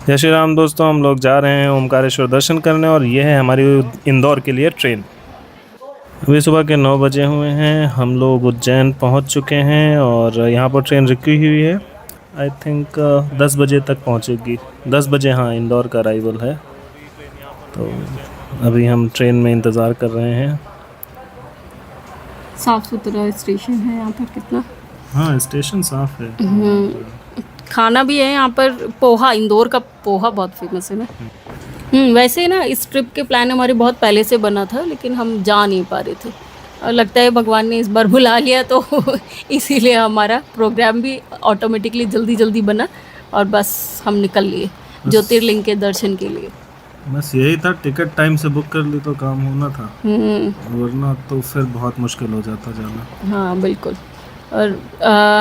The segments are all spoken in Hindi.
जय श्री राम दोस्तों, हम लोग जा रहे हैं ओमकारेश्वर दर्शन करने और ये है हमारी इंदौर के लिए ट्रेन। अभी सुबह के 9 बजे हुए हैं, हम लोग उज्जैन पहुंच चुके हैं और यहाँ पर ट्रेन रुकी हुई है। आई थिंक 10 बजे तक पहुंचेगी। 10 बजे हाँ, इंदौर का अराइवल है। तो अभी हम ट्रेन में इंतज़ार कर रहे हैं। साफ सुथरा स्टेशन है यहाँ पर कितना। हाँ, स्टेशन साफ है। खाना भी है यहाँ पर। पोहा, इंदौर का पोहा बहुत फेमस है ना। वैसे ना इस ट्रिप के प्लान हमारे बहुत पहले से बना था, लेकिन हम जा नहीं पा रहे थे और लगता है भगवान ने इस बार बुला लिया तो इसीलिए हमारा प्रोग्राम भी ऑटोमेटिकली जल्दी जल्दी बना और बस हम निकल लिए ज्योतिर्लिंग के दर्शन के लिए। बस यही था, टिकट टाइम से बुक कर ली तो काम होना था, वरना तो फिर बहुत मुश्किल हो जाता जाना। हाँ बिल्कुल। और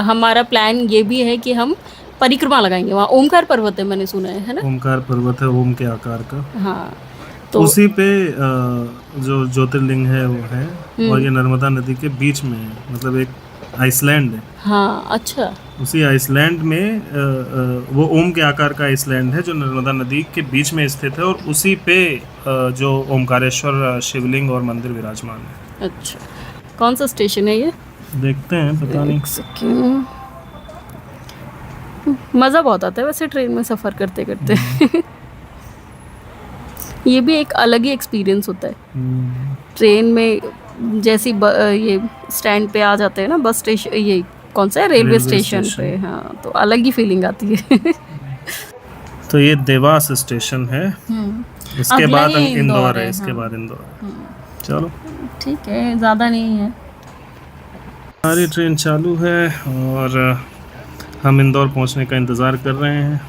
हमारा प्लान ये भी है कि हम परिक्रमा लगाएंगे। वहाँ ओमकार पर्वत है, मैंने सुना है ना। ओमकार पर्वत है, ओम के आकार का। हाँ तो उसी पे जो ज्योतिर्लिंग है वो है, और ये नर्मदा नदी के बीच में है, मतलब एक आइसलैंड है। हाँ अच्छा। उसी आइसलैंड में वो ओम के आकार का आइसलैंड है जो नर्मदा नदी के बीच में स्थित है, और उसी पे जो ओमकारेश्वर शिवलिंग और मंदिर विराजमान है। अच्छा, कौन सा स्टेशन है ये? देखते हैं, पता नहीं। मज़ा बहुत आता है वैसे ट्रेन में सफ़र करते करते। ये भी एक अलग ही एक्सपीरियंस होता है ट्रेन में। जैसी ये स्टैंड पे आ जाते हैं ना, बस स्टेशन, ये कौन सा है, रेलवे स्टेशन पे। हाँ तो अलग ही फीलिंग आती है। तो ये देवास स्टेशन है, इसके बाद इंदौर है, इसके बाद इंदौर। चलो ठीक है, ज़्यादा नहीं है। हमारी ट्रेन चालू है और हम इंदौर पहुंचने का इंतज़ार कर रहे हैं।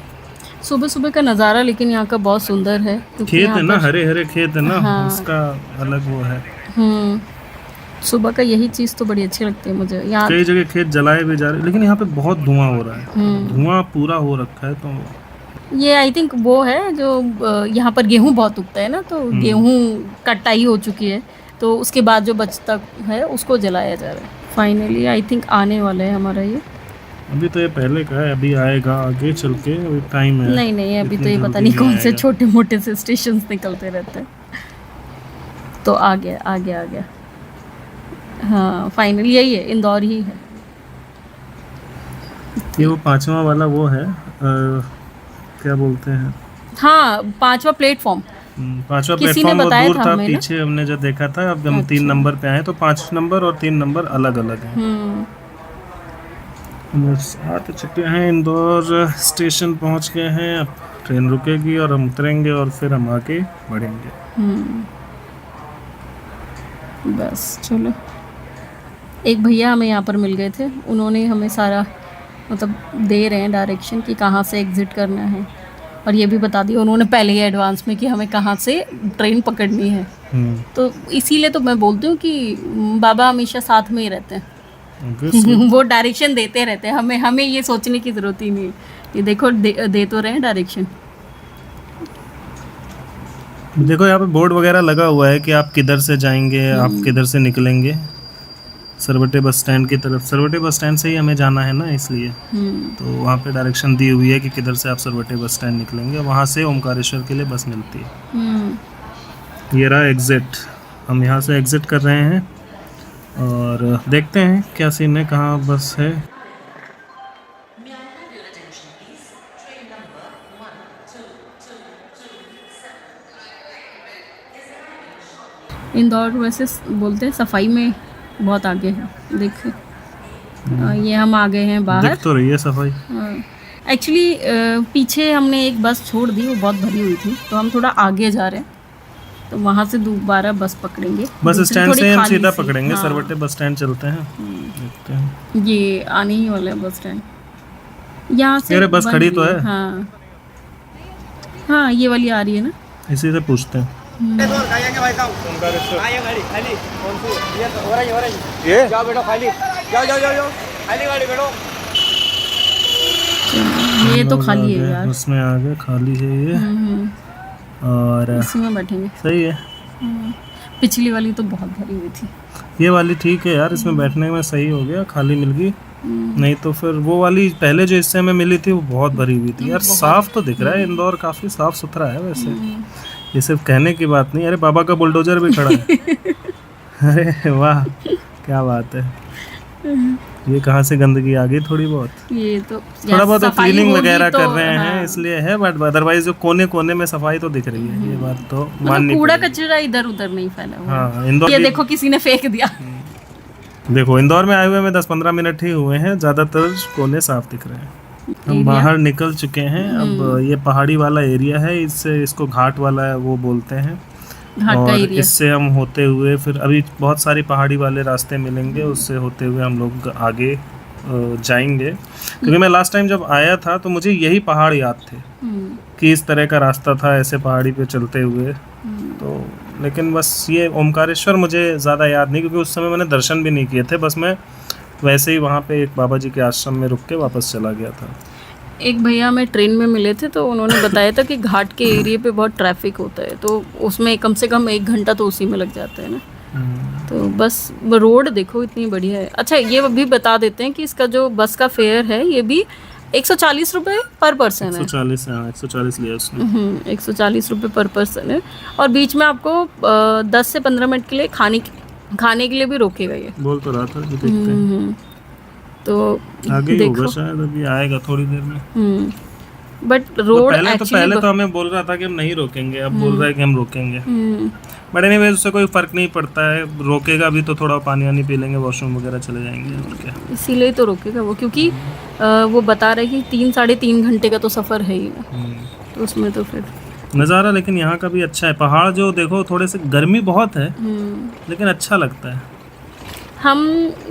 सुबह सुबह का नज़ारा लेकिन यहाँ का बहुत सुंदर है। खेत है ना, हरे हरे खेत है ना। हाँ। उसका अलग वो है। सुबह का यही चीज़ तो बड़ी अच्छी लगती है मुझे। यहाँ कई जगह खेत जलाए भी जा रहे, लेकिन यहाँ पे बहुत धुआं हो रहा है। धुआं पूरा हो रखा है। तो ये आई थिंक वो है जो यहाँ पर गेहूँ बहुत उगता है ना, तो गेहूँ कटाई हो चुकी है, तो उसके बाद जो बचता है उसको जलाया जा रहा है। फाइनली आई थिंक आने वाला है हमारा ये। अभी तो ये पहले का है, अभी आएगा आगे चल के, अभी टाइम है। नहीं अभी तो ये पता नहीं कौन से छोटे मोटे से स्टेशन निकलते रहते हैं। तो आ गया। हाँ फाइनली यही है, इंदौर ही है। ये वो 5वां वाला वो है, क्या बोलते हैं। हाँ 5वां प्लेटफॉर्म। 5वां प्लेटफॉर्म वो दूर था, पीछे हमने जो देखा था। अब हम 3 नंबर पे आए, तो 5 नंबर और 3 नंबर अलग अलग हैं। बस आ तो चुके हैं, इंदौर स्टेशन पहुंच गए हैं। अब ट्रेन रुकेगी और हम उतरेंगे और फिर हम आगे बढ़ेंगे। बस चलो। एक भैया हमें यहाँ पर मिल गए थे, उन्होंने हमें सारा मतलब दे रहे हैं डायरेक्शन कि कहाँ से एग्ज़िट करना है, और ये भी बता दिया उन्होंने पहले ही एडवांस में कि हमें कहाँ से ट्रेन पकड़नी है। तो इसीलिए तो मैं बोलती हूँ कि बाबा हमेशा साथ में ही रहते हैं। वो डायरेक्शन देते रहते हैं, हमें ये सोचने की ज़रूरत ही नहीं। ये देखो दे तो रहे हैं डायरेक्शन। देखो यहाँ पे बोर्ड वगैरह लगा हुआ है कि आप किधर से जाएंगे, आप किधर से निकलेंगे। सरवटे बस स्टैंड की तरफ, सरवटे बस स्टैंड से ही हमें जाना है ना, इसलिए तो वहाँ पे डायरेक्शन दी हुई है कि किधर से आप सरवटे बस स्टैंड निकलेंगे, वहाँ से ओमकारेश्वर के लिए बस मिलती है। ये रहा एग्ज़िट, हम यहाँ से एग्ज़िट कर रहे हैं और देखते हैं क्या सीन है, कहाँ बस है। इंदौर वैसे बोलते हैं सफाई में बहुत आगे है। देखिए ये हम आ गए हैं बाहर। दिख तो रही है सफाई। एक्चुअली पीछे हमने एक बस छोड़ दी, वो बहुत भरी हुई थी, तो हम थोड़ा आगे जा रहे हैं, तो वहाँ से दोबारा बस पकड़ेंगे। बस स्टैंड से हम सीधा पकड़ेंगे। हाँ। सरवटे बस स्टैंड चलते हैं, देखते हैं। ये आने ही वाला है बस स्टैंड, यहाँ से। अरे बस खड़ी तो है। हाँ ये वाली आ रही है ना, इसी से पूछते हैं। ये तो खाली है यार, उसमें आ गए, खाली है ये। और इसी में बैठेंगे। सही है। पिछली वाली तो बहुत भरी हुई थी। ये वाली ठीक है यार, इसमें बैठने में सही हो गया, खाली मिल गई। नहीं तो फिर वो वाली पहले जो हिस्से में मिली थी वो बहुत भरी हुई थी यार। साफ तो दिख रहा है, इंदौर काफी साफ सुथरा है वैसे। ये सिर्फ कहने की बात नहीं। अरे बाबा का बुलडोजर भी खड़ा है। अरे वाह, क्या बात है। ये कहाँ से गंदगी आ गई थोड़ी बहुत। ये तो थोड़ा बहुत सफाई क्लीनिंग होगी वगैरह तो, कर रहे हैं हाँ। इसलिए है, बट अदरवाइज जो कोने कोने में सफाई तो दिख रही है। ये बात तो मतलब माननी कूड़ा पड़ेगी। कचरा इधर उधर नहीं फैला हुआ। हाँ, इंदौर ये भी- देखो किसी ने फेंक दिया। देखो इंदौर में आए हुए में 10-15 मिनट ही हुए हैं, ज्यादातर कोने साफ दिख रहे हैं। हम एरिया? बाहर निकल चुके हैं। अब ये पहाड़ी वाला एरिया है, इससे इसको घाट वाला वो बोलते हैं। घाट का और एरिया। इससे हम होते हुए फिर अभी बहुत सारी पहाड़ी वाले रास्ते मिलेंगे, उससे होते हुए हम लोग आगे जाएंगे। क्योंकि मैं लास्ट टाइम जब आया था तो मुझे यही पहाड़ याद थे कि इस तरह का रास्ता था ऐसे पहाड़ी पे चलते हुए। तो लेकिन बस ये ओमकारेश्वर मुझे ज़्यादा याद नहीं, क्योंकि उस समय मैंने दर्शन भी नहीं किए थे। बस मैं वैसे ही वहाँ पे एक बाबा जी के आश्रम में रुक के वापस चला गया था। एक भैया हमें ट्रेन में मिले थे तो उन्होंने बताया था कि घाट के एरिया पे बहुत ट्रैफिक होता है, तो उसमें कम से कम 1 घंटा तो उसी में लग जाता है ना। तो बस रोड देखो इतनी बढ़िया है। अच्छा ये भी बता देते हैं कि इसका जो बस का फेयर है ये भी 140 रुपये पर पर्सन है। 140 है, 140 लिया उसने। 140 रुपये पर पर्सन है। और बीच में आपको 10 से 15 मिनट के लिए खाने के लिए भी रोकेगा ये। बोल तो रहा था कि देखते हैं। तो आगे ही देखो। होगा शायद, अभी आएगा थोड़ी देर में। बट तो रोड पहले तो हमें बोल रहा था कि हम नहीं रोकेंगे, अब बोल रहा है कि हम रोकेंगे। बट एनीवेज उससे कोई फर्क नहीं पड़ता है, रोकेगा भी तो थोड़ा पानी वानी पी लेंगे, वॉशरूम वगैरह चले जाएंगे और क्या। इसीलिए तो रोकेगा वो, क्योंकि वो बता रहे कि 3-3.5 घंटे का तो सफ़र है ही ना। तो उसमें तो फिर नज़ारा लेकिन यहाँ का भी अच्छा है। पहाड़ जो देखो थोड़े से गर्मी बहुत है लेकिन अच्छा लगता है। हम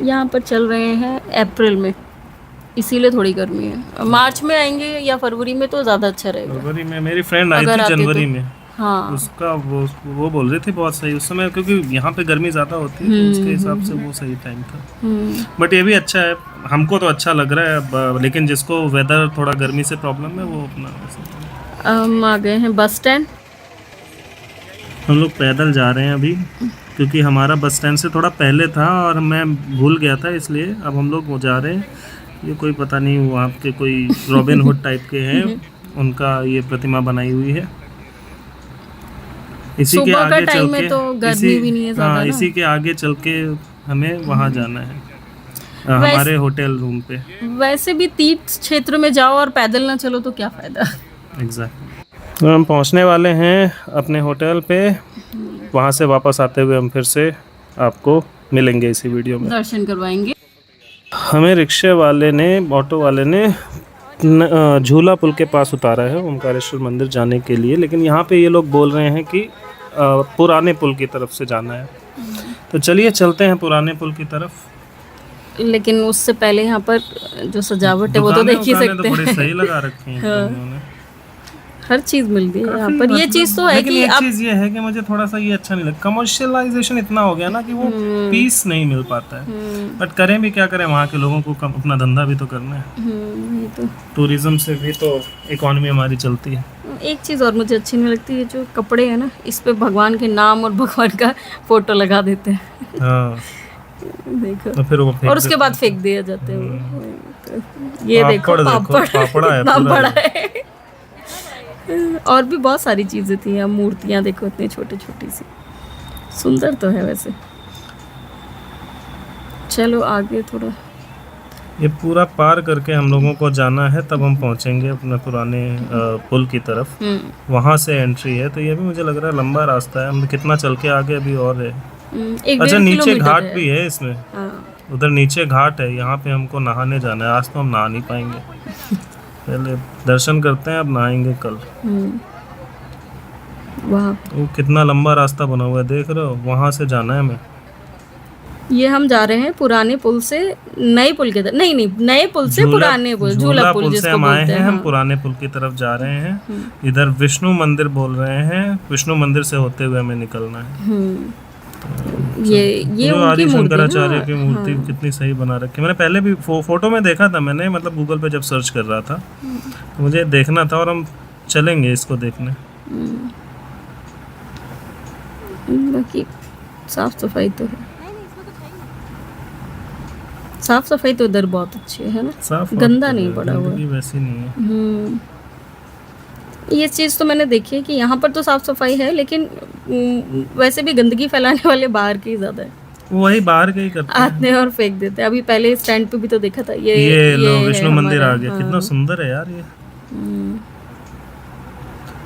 यहाँ पर चल रहे हैं अप्रैल में, इसीलिए थोड़ी गर्मी है। मार्च में आएंगे या फरवरी में तो ज़्यादा अच्छा रहेगा। फरवरी में मेरी फ्रेंड आई अगर थी आते जनवरी तो। में। हाँ उसका वो बोल रही थी बहुत सही उस समय, क्योंकि यहाँ पे गर्मी ज़्यादा होती है तो उसके हिसाब से वो सही टाइम था। बट ये भी अच्छा है, हमको तो अच्छा लग रहा है। अब लेकिन जिसको वेदर थोड़ा गर्मी से प्रॉब्लम है वो अपना हम आ गए हैं बस स्टैंड। हम लोग पैदल जा रहे हैं अभी, क्योंकि हमारा बस स्टैंड से थोड़ा पहले था और मैं भूल गया था, इसलिए अब हम लोग वो जा रहे हैं। ये कोई पता नहीं वहाँ के कोई रॉबिन हुड टाइप के हैं, उनका ये प्रतिमा बनाई हुई है। इसी के सुबह का आगे चल टाइम में के तो गर्मी भी नहीं है ज़्यादा हाँ, ना। इसी के आगे चल के हमें वहाँ जाना है, हमारे होटल रूम पे। वैसे भी तीर्थ क्षेत्र में जाओ और पैदल ना चलो तो क्या फ़ायदा। एग्जैक्टली। तो हम पहुँचने वाले हैं अपने होटल पे। वहाँ से वापस आते हुए हम फिर से आपको मिलेंगे इसी वीडियो में। दर्शन करवाएंगे। हमें रिक्शे वाले ने, ऑटो वाले ने झूला पुल के पास उतारा है ओमकारेश्वर मंदिर जाने के लिए, लेकिन यहाँ पे ये लोग बोल रहे हैं कि पुराने पुल की तरफ से जाना है। तो चलिए चलते हैं पुराने पुल की तरफ। लेकिन उससे पहले यहाँ पर जो सजावट है वो तो दुकानें देख ही वुकानें तो सकते बड़ी हैं। सही लगा रखी हैं उन्होंने। हर चीज़ मिलती है यहाँ काफी पर। ये मतलब- चीज़ तो है लेकिन कि एक अब चीज ये है कि मुझे थोड़ा सा ये अच्छा नहीं लगता, कमर्शियलाइजेशन इतना हो गया ना कि वो पीस नहीं मिल पाता है। बट करें भी क्या करें, वहाँ के लोगों को अपना धंधा भी तो करना है। ये तो टूरिज्म से भी तो इकोनॉमी हमारी चलती है। एक चीज़ और मुझे अच्छी नहीं लगती है, जो कपड़े हैं ना इस पे भगवान के नाम और भगवान का फोटो लगा देते हैं। हाँ, देखो तो फिर वो फेंक और उसके देते बाद फेंक दिए जाते हैं वो। तो ये देखो पापड़ पापड़ा है इतना पूरा। बड़ा है। और भी बहुत सारी चीज़ें थी यहाँ, मूर्तियाँ देखो इतनी छोटी छोटी सी, सुंदर तो है वैसे। चलो आगे थोड़ा। ये पूरा पार करके हम लोगों को जाना है, तब हम पहुंचेंगे अपने पुराने पुल की तरफ। वहाँ से एंट्री है, तो ये भी मुझे लग रहा है लंबा रास्ता है। हम कितना चल के आगे अभी और है। 1-1.5 अच्छा, नीचे किलोमीटर घाट है। भी है इसमें। हाँ। उधर नीचे घाट है, यहाँ पे हमको नहाने जाना है। आज तो हम नहा नहीं पाएंगे, पहले दर्शन करते हैं, अब नहाएंगे कल। वाह, वो कितना लंबा रास्ता बना हुआ है, देख रहे हो? वहाँ से जाना है हमें। ये हम जा रहे हैं पुराने पुल से नए पुल के तरफ। नहीं नए पुल से पुराने पुल, झूला पुल से जिसको हम आए बोलते हैं। हैं। हम पुराने पुल की तरफ जा रहे हैं। इधर विष्णु मंदिर बोल रहे हैं, विष्णु मंदिर से होते हुए हमें निकलना है। ये जो उनकी आदि मूर्ति शंकराचार्य ना। की मूर्ति कितनी सही बना रखी है। मैंने पहले भी फोटो में देखा था, मैंने मतलब गूगल पे जब सर्च कर रहा था तो मुझे देखना था, और हम चलेंगे इसको देखने। बाकी साफ सफाई तो है। साफ सफाई तो इधर बहुत अच्छी है ना, साफ और गंदा नहीं पड़ा हुआ गंदगी वैसी नहीं है। ये चीज़ तो मैंने देखी है कि यहाँ पर तो साफ सफाई है, लेकिन वैसे भी गंदगी फैलाने वाले बाहर के ही ज़्यादा है, वही बाहर के ही करते हैं। आते हैं और फेंक देते हैं। अभी पहले स्टैंड पे भी तो देखा था, ये लो है विष्णु मंदिर हमारा, आ गया। हाँ। कितना सुंदर है यार ये।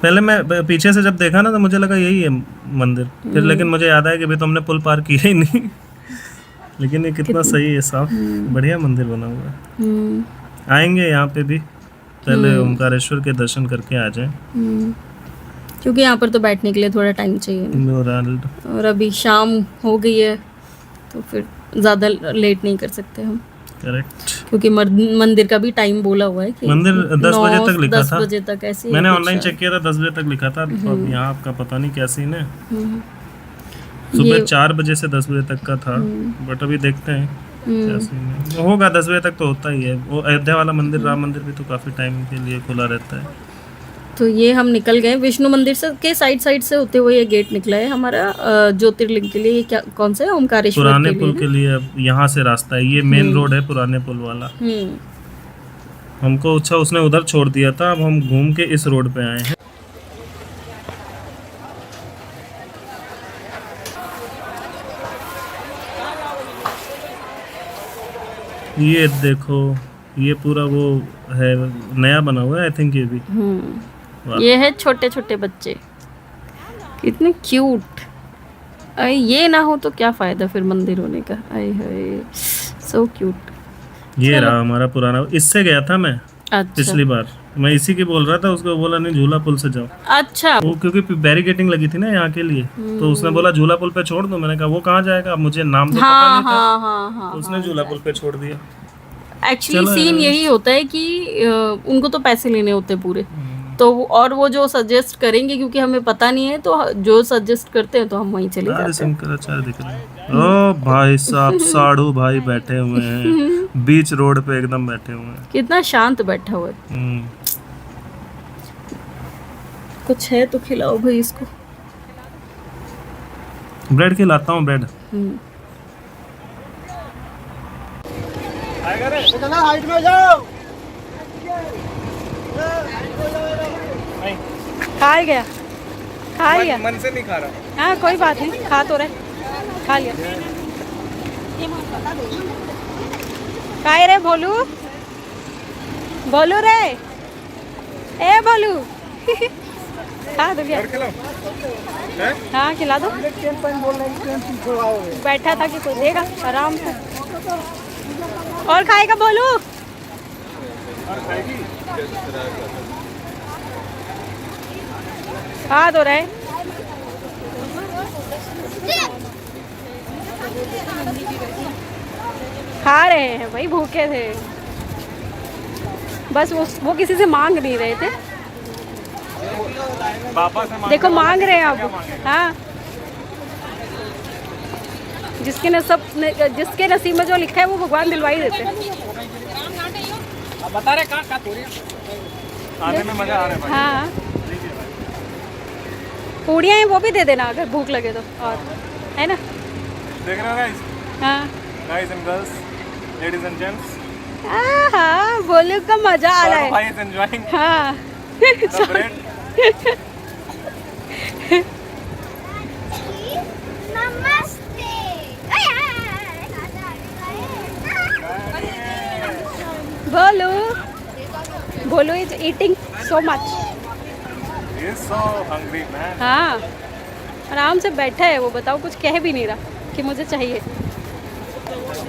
पहले मैं पीछे से जब देखा ना तो मुझे लगा यही है मंदिर, फिर लेकिन मुझे याद आया कि भाई तो हमने पुल पार किया ही नहीं। लेकिन ये कितना सही है, साफ बढ़िया मंदिर बना हुआ है। आएंगे यहाँ पे भी, पहले ओमकारेश्वर के दर्शन करके आ जाएं। क्योंकि यहाँ पर तो बैठने के लिए थोड़ा टाइम चाहिए ना। और अभी शाम हो गई है तो फिर ज़्यादा लेट नहीं कर सकते हम। करेक्ट। क्योंकि मंदिर का भी टाइम बोला हुआ है कि मंदिर 10 बजे तक लिखा 10 था। बजे तक ऐसे मैंने ऑनलाइन चेक किया था 10 बजे तक लिखा था। तो अब यहाँ आपका पता नहीं क्या सीन है। सुबह 4 बजे से 10 बजे तक का था, बट अभी देखते हैं क्या सीन है। होगा 10 बजे तक तो होता ही है। वो अयोध्या वाला मंदिर, राम मंदिर भी तो काफी टाइम के लिए खुला रहता है। तो ये हम निकल गए विष्णु मंदिर से के साइड से होते हुए। ये गेट निकला है हमारा ज्योतिर्लिंग के लिए। ये क्या कौन सा है? ओमकारेश्वर पुराने पुल के लिए अब यहाँ से रास्ता है। ये मेन रोड है पुराने पुल वाला। हमको अच्छा उसने उधर छोड़ दिया था, अब हम घूम के इस रोड पे आए हैं। ये देखो, ये पूरा वो है, नया बना हुआ है आई थिंक ये भी। ये है छोटे छोटे बच्चे, कितने क्यूट। अरे ये ना हो तो क्या फायदा फिर मंदिर होने का। अरे हाय सो क्यूट। ये रहा हमारा पुराना, इससे गया था मैं अच्छा पिछली बार। मैं इसी की बोल रहा था, उसको बोला नहीं झूला पुल से जाओ। अच्छा। वो क्योंकि बैरिकेटिंग लगी थी ना यहाँ के लिए, तो उसने बोला झूला पुल पे छोड़ दो। मैंने कहा वो कहाँ जाएगा, अब मुझे नाम तो पता नहीं था। हाँ तो उसने झूला पुल पे छोड़ दिया। एक्चुअली सीन यही होता है कि उनको तो पैसे लेने होते पूरे, तो और वो जो सजेस्ट करेंगे, क्योंकि हमें पता नहीं है, तो जो सजेस्ट करते हैं तो हम वहीं चले जाते हैं। शंकराचार्य दिख रहे हैं। ओ भाई साहब, साधु भाई बैठे हुए हैं बीच रोड पे, एकदम बैठे हुए हैं। कितना शांत बैठा हुआ है। कुछ है तो खिलाओ भाई इसको। ब्रेड खिलाता हूँ, ब्रेड। हाइट में जाओ। खा गया, खा गया। मन से नहीं खा रहा। हाँ कोई बात नहीं, खा तो रहे, खा लिया। काय रे भोलू, बोलू रे, ए बोलू। खा दो क्या? हाँ खिला दो। बैठा था कि कोई देगा आराम से। और खाएगा बोलू? खा दो रहे। खा रहे हैं भाई, भूखे थे बस। वो किसी से मांग नहीं रहे थे। देखो मांग रहे हैं अब। हाँ जिसके नसीब में जो लिखा है वो भगवान दिलवा ही देते हैं। बता रहे कहाँ खाने में मजा आ रहा है। हाँ पूड़ियाँ हैं, वो भी दे देना अगर भूख लगे तो। और है ना, देख रहे हो गाइस? हाँ guys and girls, ladies and gents, हाँ बोलो का मजा आ रहा है। भाई इज एंजॉयिंग हाँ द ब्रेड। बोलो is eating so much. He is so hungry man. हाँ आराम से बैठा है वो, बताओ कुछ कह भी नहीं रहा कि मुझे चाहिए।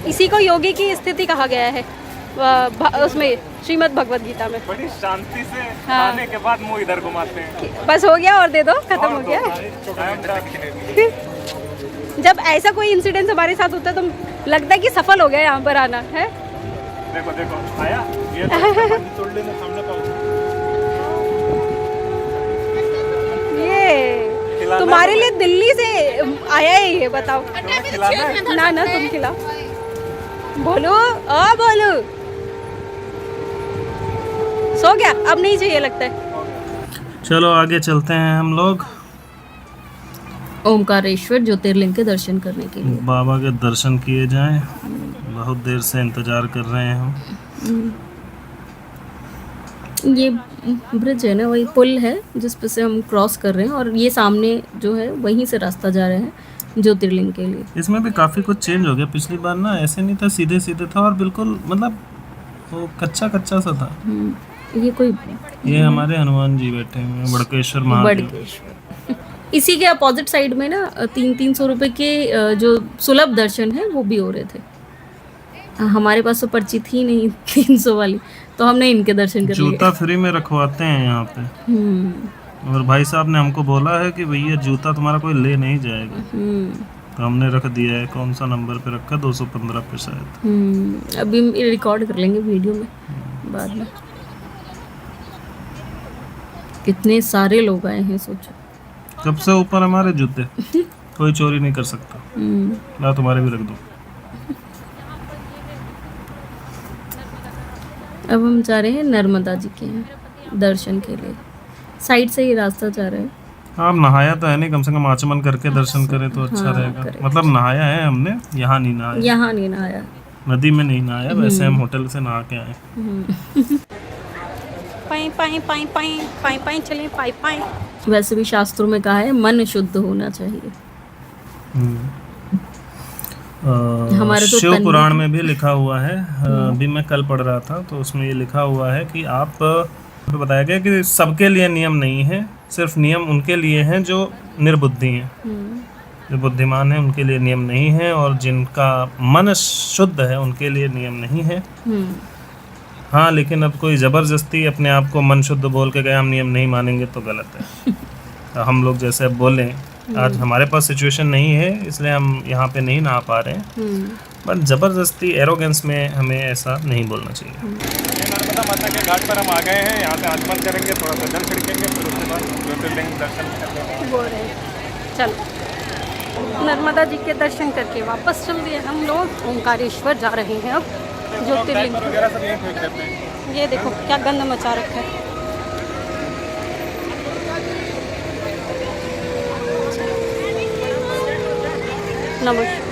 इसी को योगी की स्थिति कहा गया है उसमें श्रीमद् भगवद गीता में। बड़ी शांति से हाँ। खाने के बाद मुंह इधर घुमाते हैं। बस हो गया, और दे दो, खत्म हो गया। जब ऐसा कोई इंसिडेंस हमारे साथ होता है तो लगता है कि सफल हो गया यहाँ पर आना है। देखो देखो आया ये तो तोड़ लेना सामने पाओ। ये तुम्हारे लिए दिल्ली से आया है ये, बताओ। ना ना तुम खिलाओ। बोलो बोलो। सो गया, अब नहीं चाहिए लगता है। चलो आगे चलते हैं हम लोग। ओमकारेश्वर ज्योतिर्लिंग के दर्शन करने के लिए। बाबा के दर्शन किए जाएं। बहुत देर से इंतजार कर रहे हैं हम। ये ब्रिज है ना, वही पुल है जिस पे से हम क्रॉस कर रहे हैं, और ये सामने जो है वहीं से रास्ता जा रहे हैं ज्योतिर्लिंग के लिए। इसमें भी काफ़ी कुछ चेंज हो गया। पिछली बार ना ऐसे नहीं था, सीधे सीधे था और बिल्कुल मतलब वो कच्चा कच्चा सा था। ये कोई ये हमारे हनुमान जी बैठे हुए हैं, बड़केश्वर महादेव। बड़केश्वर। इसी के अपोजिट साइड में ना 300 रुपए के जो सुलभ दर्शन है वो भी हो रहे थे। हमारे पास तो पर्ची थी नहीं 300 वाली, तो हमने इनके दर्शन कर लिए। जूता फ्री में रखवाते हैं यहाँ पे। और भाई साहब ने हमको बोला है कि भैया जूता तुम्हारा कोई ले नहीं जाएगा। तो हमने रख दिया है। कौन सा नंबर पे रखा? 215 पे शायद। अभी रिकॉर्ड कर लेंगे वीडियो में बाद में। कितने सारे लोग आए हैं सोचो। सबसे ऊपर हमारे जूते। कोई चोरी नहीं कर सकता। ला तुम्हारे भी रख दो। अब हम जा रहे हैं नर्मदा जी के यहाँ दर्शन के लिए। साइड से ही रास्ता जा रहा है। आप नहाया तो है नहीं, कम से कम आचमन करके दर्शन करें तो अच्छा रहेगा। मतलब नहाया है हमने, यहाँ नहीं नहाया। यहाँ नहीं नहाया, नदी में नहीं नहाया। वैसे हम होटल से नहा के आए। पाई पाई पाई पाई पाई पाई चले पाई पाई। वैसे भी शास्त्रों में कहा है मन शुद्ध होना चाहिए। हमारे तो शिव पुराण में भी लिखा हुआ है। अभी मैं कल पढ़ रहा था तो उसमें ये लिखा हुआ है कि आप बताया गया कि सबके लिए नियम नहीं है, सिर्फ नियम उनके लिए हैं जो निर्बुद्धि हैं। जो बुद्धिमान है उनके लिए नियम नहीं है, और जिनका मन शुद्ध है उनके लिए नियम नहीं है। हाँ, लेकिन अब कोई ज़बरदस्ती अपने आप को मन शुद्ध बोल के गए हम नियम नहीं मानेंगे तो गलत है। तो हम लोग जैसे अब बोलें, आज हमारे पास सिचुएशन नहीं है इसलिए हम यहाँ पे नहीं नहा पा रहे हैं, बट ज़बरदस्ती एरोगेंस में हमें ऐसा नहीं बोलना चाहिए। नर्मदा माता के घाट पर हम आ गए हैं। यहाँ से आचमन करेंगे, थोड़ा सा जल छिड़केंगे, फिर उसके बाद ज्योतिर्लिंग दर्शन करेंगे। चलो नर्मदा जी के दर्शन करके वापस चल दिए हम लोग। ओमकारेश्वर जा रहे हैं अब ज्योतिर्लिंग। वगैरह सब यहीं फेंक देते हैं। ये देखो क्या गंद मचा रखा है। नमस्कार।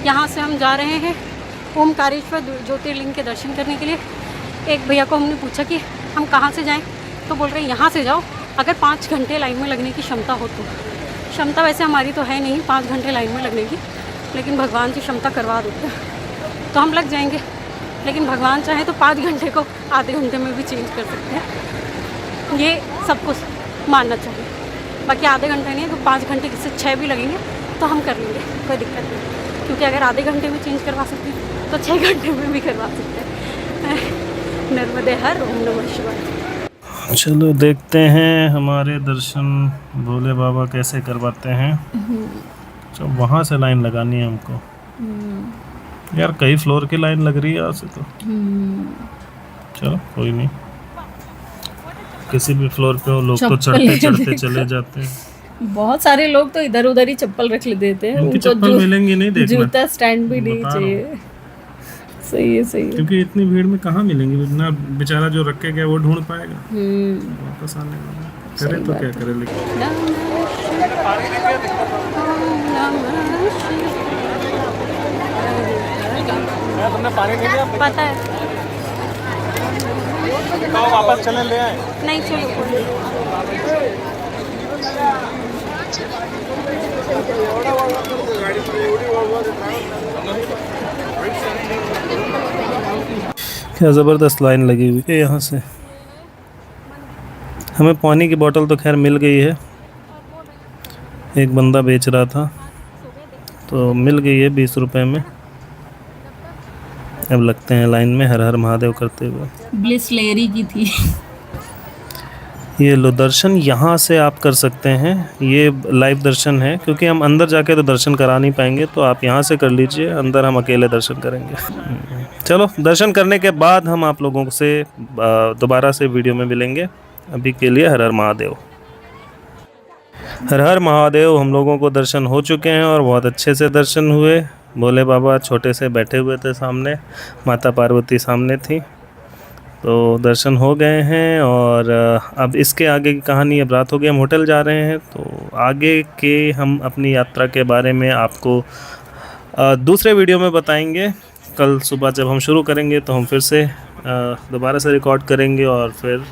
यहाँ से हम जा रहे हैं ओमकारेश्वर ज्योतिर्लिंग के दर्शन करने के लिए। एक भैया को हमने पूछा कि हम कहाँ से जाएं, तो बोल रहे हैं यहाँ से जाओ, अगर 5 घंटे लाइन में लगने की क्षमता हो तो। क्षमता वैसे हमारी तो है नहीं 5 घंटे लाइन में लगने की, लेकिन भगवान की क्षमता करवा देते हैं तो हम लग जाएंगे। लेकिन भगवान चाहे तो 5 घंटे को आधे घंटे में भी चेंज कर सकते हैं, ये सबको मानना चाहिए। बाकी आधे घंटे नहीं है तो 5 घंटे से 6 भी लगेंगे तो हम कर लेंगे, कोई दिक्कत नहीं। क्योंकि अगर आधे घंटे में चेंज करवा सकते हैं तो 6 घंटे में भी करवा सकते हैं। नर्मदे हर ओम नमः शिवाय। चलो देखते हैं हमारे दर्शन भोले बाबा कैसे करवाते हैं। तो वहाँ से लाइन लगानी है हमको। यार कई फ्लोर की लाइन लग रही है यहाँ से तो। चलो कोई नहीं, किसी भी फ्लोर पे वो लोग तो चढ़ते चढ़ते चले जाते हैं। बहुत सारे लोग तो इधर उधर ही चप्पल रख देते हैं। उनकी चप्पल मिलेंगी नहीं, देखना जूता स्टैंड भी नहीं चाहिए। सही है सही है। क्योंकि इतनी भीड़ में कहाँ मिलेंगी ना, बेचारा जो रख के गया वो ढूंढ पाएगा वापस आने वाला। करे तो क्या करे। लेकिन तुमने पानी नहीं लिया? पता है तो वापस चले ले आए। नहीं, चलो क्या ज़बरदस्त लाइन लगी हुई है यहाँ से। हमें पानी की बोतल तो खैर मिल गई है, एक बंदा बेच रहा था तो मिल गई है 20 रुपए में। अब लगते हैं लाइन में हर हर महादेव करते हुए। ब्लिस लेरी की थी। ये लो दर्शन यहाँ से आप कर सकते हैं, ये लाइव दर्शन है। क्योंकि हम अंदर जाके तो दर्शन करा नहीं पाएंगे तो आप यहाँ से कर लीजिए, अंदर हम अकेले दर्शन करेंगे। चलो दर्शन करने के बाद हम आप लोगों से दोबारा से वीडियो में मिलेंगे। अभी के लिए हर हर महादेव। हर हर महादेव। हम लोगों को दर्शन हो चुके हैं और बहुत अच्छे से दर्शन हुए। भोले बाबा छोटे से बैठे हुए थे सामने, माता पार्वती सामने थी तो दर्शन हो गए हैं और अब इसके आगे की कहानी, अब रात हो गई, हम होटल जा रहे हैं। तो आगे के हम अपनी यात्रा के बारे में आपको दूसरे वीडियो में बताएंगे। कल सुबह जब हम शुरू करेंगे तो हम फिर से दोबारा से रिकॉर्ड करेंगे और फिर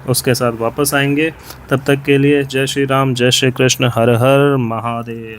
उसके साथ वापस आएंगे। तब तक के लिए जय श्री राम, जय श्री कृष्ण, हर हर महादेव।